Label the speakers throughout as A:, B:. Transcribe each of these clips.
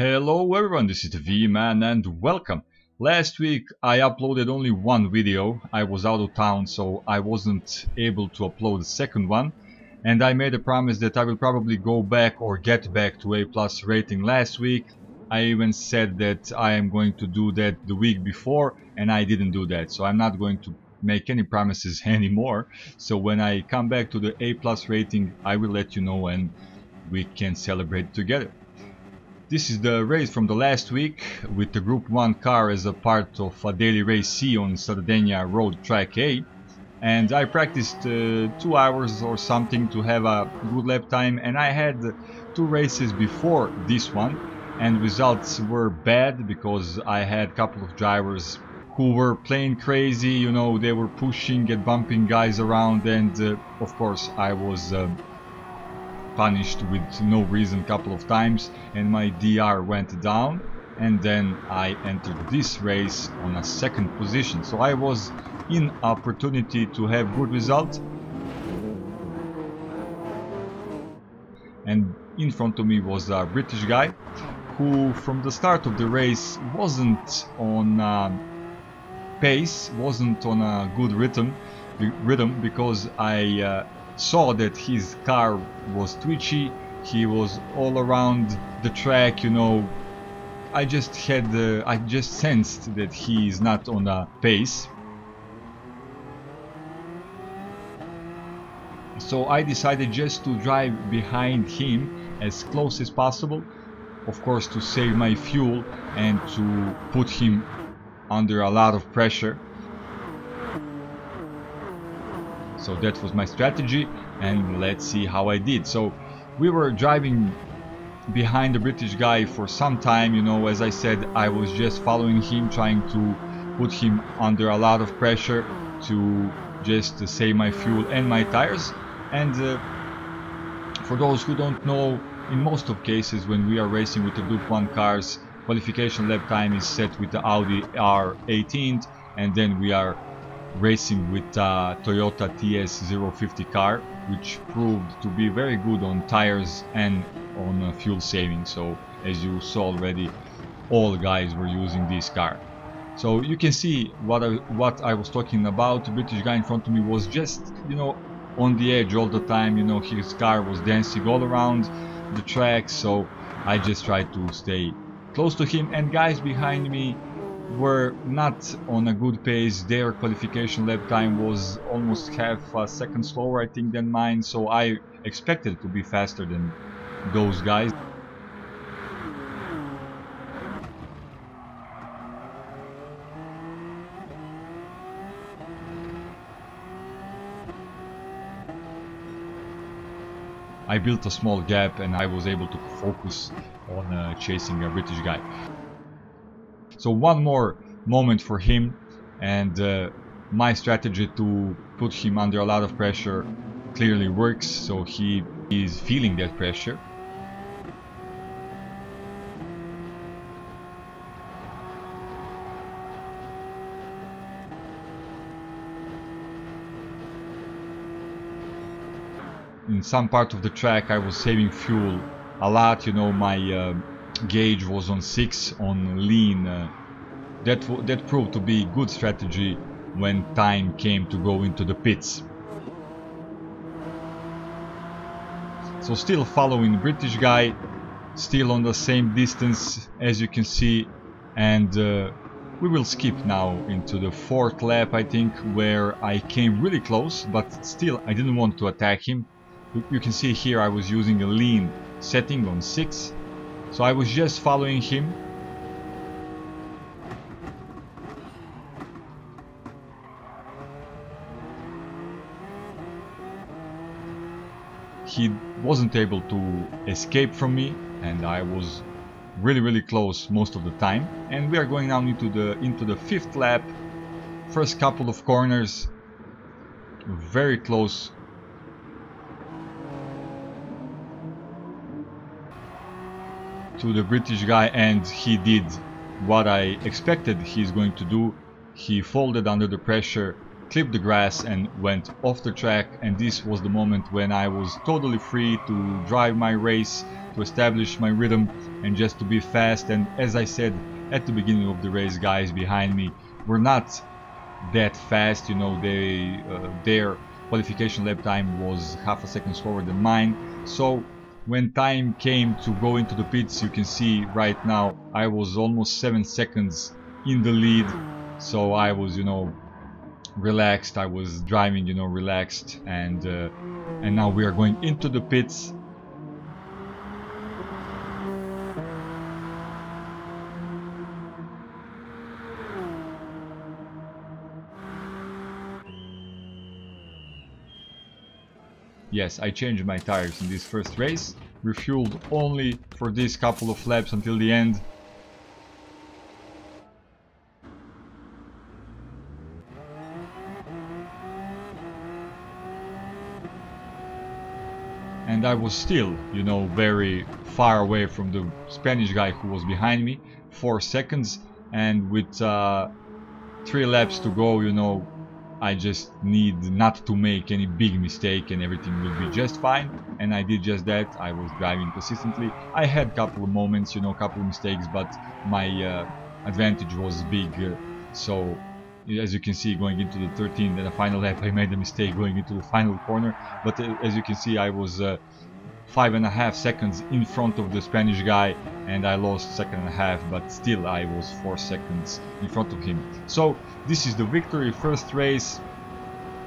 A: Hello everyone, this is the V-Man and welcome. Last week I uploaded only one video. I was out of town, so I wasn't able to upload the second one. And I made a promise that I will probably go back or get back to A+ rating last week. I even said that I am going to do that the week before, and I didn't do that. So I'm not going to make any promises anymore. So when I come back to the A+ rating, I will let you know and we can celebrate together. This is the race from the last week with the Gr.1 car as a part of a daily race C on Sardegna Road Track A, and I practiced 2 hours or something to have a good lap time, and I had 2 races before this one and results were bad because I had a couple of drivers who were playing crazy, you know, they were pushing and bumping guys around, and of course I was punished with no reason a couple of times and my DR went down, and then I entered this race on a second position. So I was in opportunity to have good result, and in front of me was a British guy who from the start of the race wasn't on pace, wasn't on a good rhythm because I saw that his car was twitchy. He was all around the track, you know. I just sensed that he is not on a pace. So I decided just to drive behind him as close as possible, of course to save my fuel and to put him under a lot of pressure. So that was my strategy, and let's see how I did. So we were driving behind the British guy for some time, you know. As I said, I was just following him, trying to put him under a lot of pressure to just save my fuel and my tires. And for those who don't know, in most of cases when we are racing with the Gr.1 cars, qualification lap time is set with the Audi R18, and then we are racing with Toyota TS050 car, which proved to be very good on tires and on fuel saving. So as you saw already, all guys were using this car. So you can see what I was talking about. The British guy in front of me was just, you know, on the edge all the time. You know, his car was dancing all around the track, so I just tried to stay close to him. And guys behind me were not on a good pace. Their qualification lap time was almost half a second slower, I think, than mine, so I expected to be faster than those guys. I built a small gap and I was able to focus on chasing a British guy. So one more moment for him, and my strategy to put him under a lot of pressure clearly works, so he is feeling that pressure. In some part of the track I was saving fuel a lot, you know, my gauge was on 6 on lean. That proved to be good strategy when time came to go into the pits. So still following British guy, still on the same distance as you can see, and we will skip now into the 4th lap, I think, where I came really close, but still I didn't want to attack him. You can see here I was using a lean setting on 6, so I was just following him. He wasn't able to escape from me, and I was really close most of the time. And we are going now into the 5th lap. First couple of corners, very close to the British guy, and he did what I expected he's going to do. He folded under the pressure clipped the grass and went off the track, and this was the moment when I was totally free to drive my race, to establish my rhythm and just to be fast. And as I said at the beginning of the race, guys behind me were not that fast, you know, their qualification lap time was half a second slower than mine. So when time came to go into the pits, you can see right now I was almost 7 seconds in the lead. So I was, you know, relaxed. I was driving, you know, relaxed, and now we are going into the pits. Yes, I changed my tires in this first race, refueled only for this couple of laps until the end. And I was still, you know, very far away from the Spanish guy who was behind me, 4 seconds, and with 3 laps to go, you know, I just need not to make any big mistake and everything will be just fine. And I did just that. I was driving consistently. I had a couple of moments, you know, a couple of mistakes, but my advantage was big. So as you can see, going into the 13th and the final lap, I made a mistake going into the final corner. But as you can see, I was 5.5 seconds in front of the Spanish guy, and I lost 2.5 seconds, but still I was 4 seconds in front of him. So this is the victory. First race,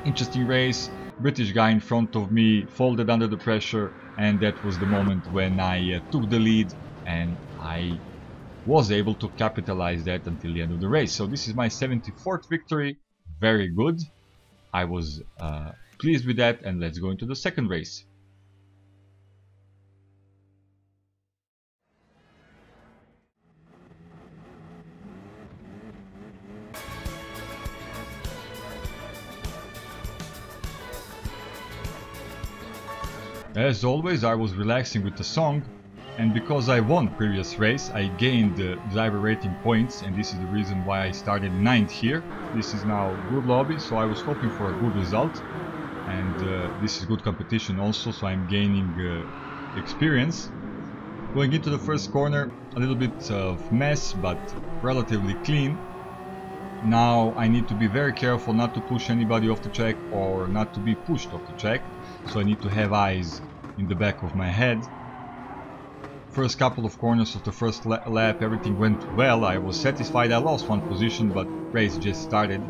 A: interesting race. British guy in front of me folded under the pressure, and that was the moment when I took the lead, and I was able to capitalize that until the end of the race. So this is my 74th victory. Very good. I was pleased with that, and let's go into the second race. As always, I was relaxing with the song, and because I won previous race, I gained driver rating points, and this is the reason why I started 9th here. This is now good lobby, so I was hoping for a good result, and this is good competition also, so I'm gaining experience. Going into the first corner, a little bit of mess, but relatively clean. Now I need to be very careful not to push anybody off the track or not to be pushed off the track. So I need to have eyes in the back of my head. First couple of corners of the first lap, everything went well. I was satisfied. I lost 1 position, but race just started.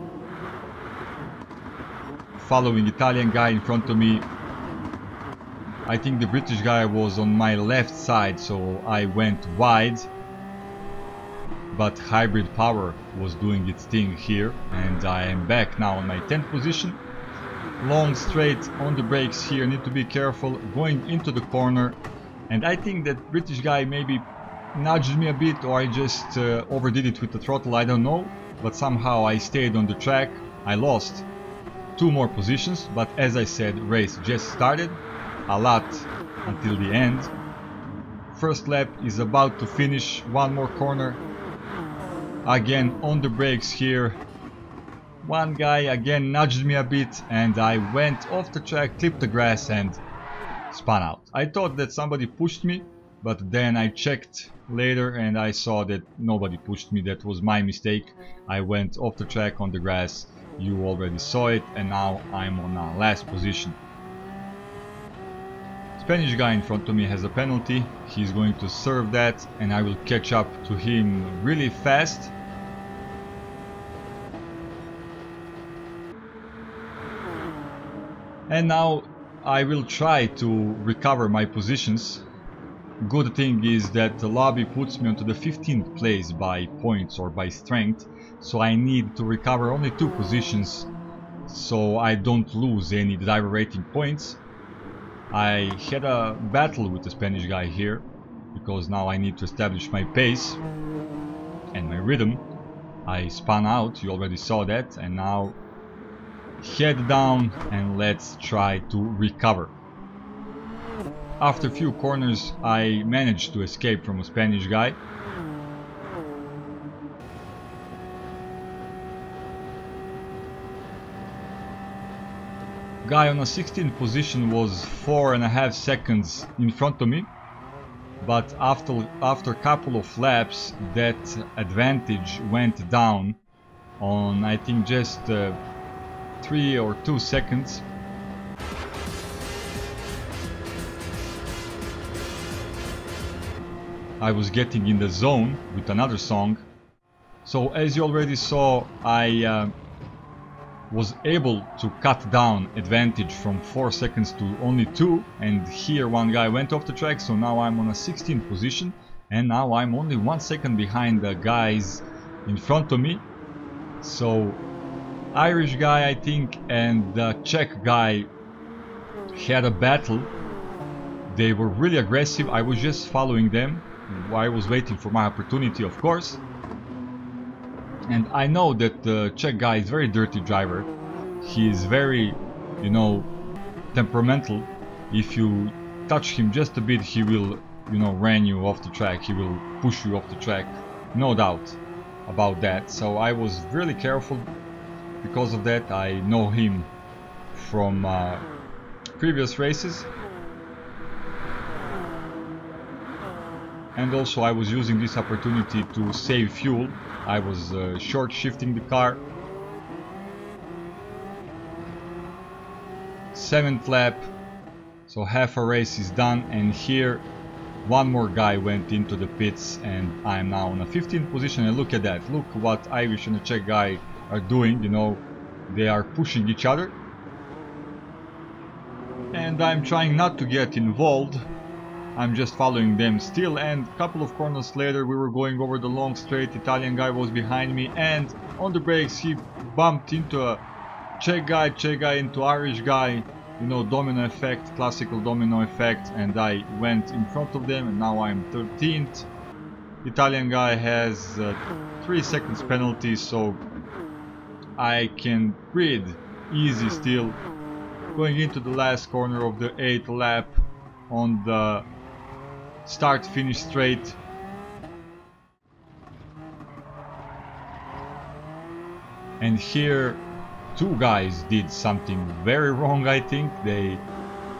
A: Following Italian guy in front of me. I think the British guy was on my left side, so I went wide. But hybrid power was doing its thing here, and I am back now on my 10th position. Long straight on the brakes here, need to be careful going into the corner, and I think that British guy maybe nudged me a bit, or I just overdid it with the throttle, I don't know, but somehow I stayed on the track. I lost 2 more positions, but as I said, race just started, a lot until the end. First lap is about to finish, 1 more corner, again on the brakes here. One guy again nudged me a bit, and I went off the track, clipped the grass and spun out. I thought that somebody pushed me, but then I checked later and I saw that nobody pushed me. That was my mistake. I went off the track on the grass. You already saw it, and now I'm on a last position. Spanish guy in front of me has a penalty. He's going to serve that, and I will catch up to him really fast. And now I will try to recover my positions. Good thing is that the lobby puts me onto the 15th place by points or by strength, so I need to recover only 2 positions so I don't lose any driver rating points. I had a battle with the Spanish guy here because now I need to establish my pace and my rhythm. I spun out, you already saw that, and now head down and let's try to recover. After a few corners I managed to escape from a Spanish guy. guy on a 16th position was 4.5 seconds in front of me, but after a couple of laps that advantage went down on, I think, just 3 or 2 seconds. I was getting in the zone with another song. So as you already saw, I was able to cut down advantage from 4 seconds to only 2, and here one guy went off the track, so now I'm on a 16th position, and now I'm only 1 second behind the guys in front of me. So Irish guy, I think, and the Czech guy had a battle. They were really aggressive. I was just following them. I was waiting for my opportunity, of course. And I know that the Czech guy is a very dirty driver. He is very, you know, temperamental. If you touch him just a bit, he will, you know, ran you off the track. He will push you off the track. No doubt about that. So I was really careful because of that. I know him from previous races. And also I was using this opportunity to save fuel. I was short shifting the car. 7th lap, so half a race is done, and here one more guy went into the pits, and I'm now on a 15th position. And look at that, look what Irish and the Czech guy are doing, you know, they are pushing each other. And I'm trying not to get involved. I'm just following them still, and a couple of corners later we were going over the long straight. Italian guy was behind me, and on the brakes he bumped into a Czech guy into Irish guy, you know, domino effect, classical domino effect, and I went in front of them, and now I'm 13th. Italian guy has 3 seconds penalty, so I can breathe easy still. Going into the last corner of the 8th lap on the start-finish straight. And here 2 guys did something very wrong, I think. They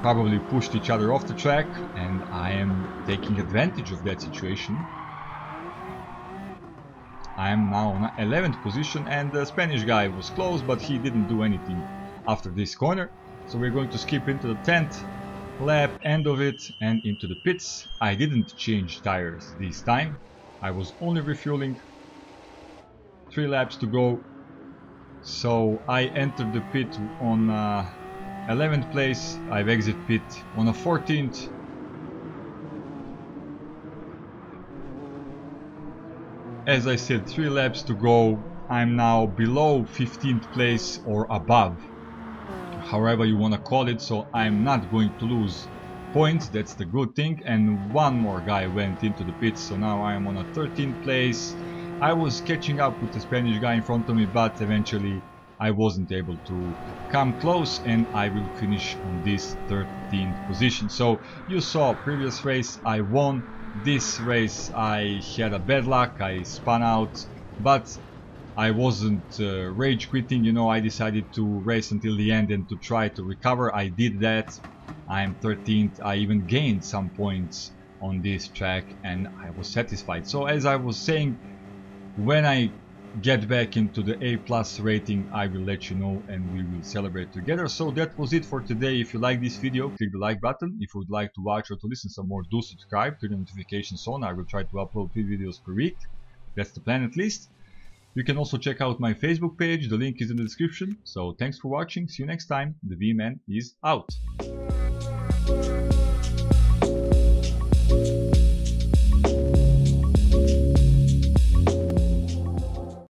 A: probably pushed each other off the track, and I am taking advantage of that situation. I am now on 11th position, and the Spanish guy was close, but he didn't do anything after this corner. So we're going to skip into the 10th lap, end of it, and into the pits. I didn't change tires this time. I was only refueling. 3 laps to go. So I entered the pit on 11th place. I've exited pit on a 14th. As I said, 3 laps to go. I'm now below 15th place or above, however you want to call it, so I'm not going to lose points. That's the good thing. And one more guy went into the pits, so now I am on a 13th place. I was catching up with the Spanish guy in front of me, but eventually I wasn't able to come close, and I will finish on this 13th position. So you saw previous race I won. This race I had a bad luck, I spun out, but I wasn't rage quitting, you know. I decided to race until the end and to try to recover. I did that. I am 13th. I even gained some points on this track, and I was satisfied. So as I was saying, when I get back into the A+ rating, I will let you know, and we will celebrate together. So that was it for today. If you like this video, click the like button. If you would like to watch or to listen some more, do subscribe to the notifications on. I will try to upload 3 videos per week. That's the plan, at least. You can also check out my Facebook page, the link is in the description. So thanks for watching, see you next time, the V-Man is out.